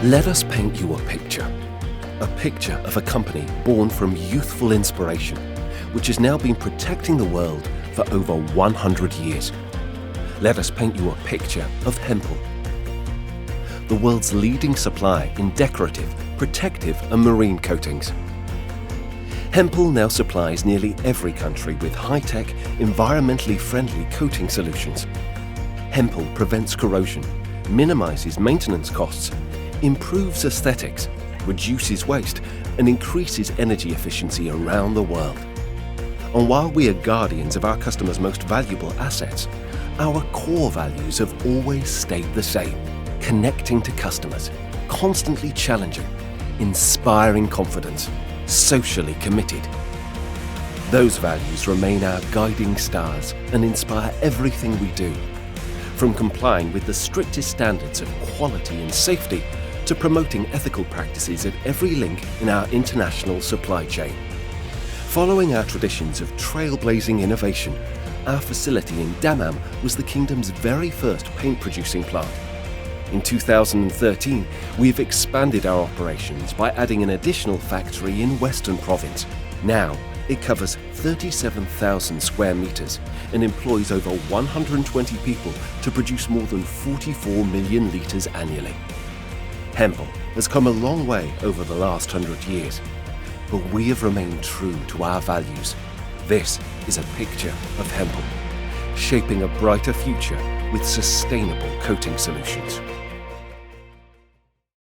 Let us paint you a picture of a company born from youthful inspiration, which has now been protecting the world for over 100 years. Let us paint you a picture of Hempel, the world's leading supplier in decorative, protective and marine coatings. Hempel now supplies nearly every country with high-tech, environmentally friendly coating solutions. Hempel prevents corrosion, minimises maintenance costs, improves aesthetics, reduces waste and increases energy efficiency around the world. And while we are guardians of our customers' most valuable assets, our core values have always stayed the same: connecting to customers, constantly challenging, inspiring confidence, socially committed. Those values remain our guiding stars and inspire everything we do, from complying with the strictest standards of quality and safety to promoting ethical practices at every link in our international supply chain. Following our traditions of trailblazing innovation, our facility in Dammam was the kingdom's very first paint-producing plant. In 2013, we've expanded our operations by adding an additional factory in Western Province. Now, it covers 37,000 square meters and employs over 120 people to produce more than 44 million liters annually. Hempel has come a long way over the last 100 years, but we have remained true to our values. This is a picture of Hempel, shaping a brighter future with sustainable coating solutions.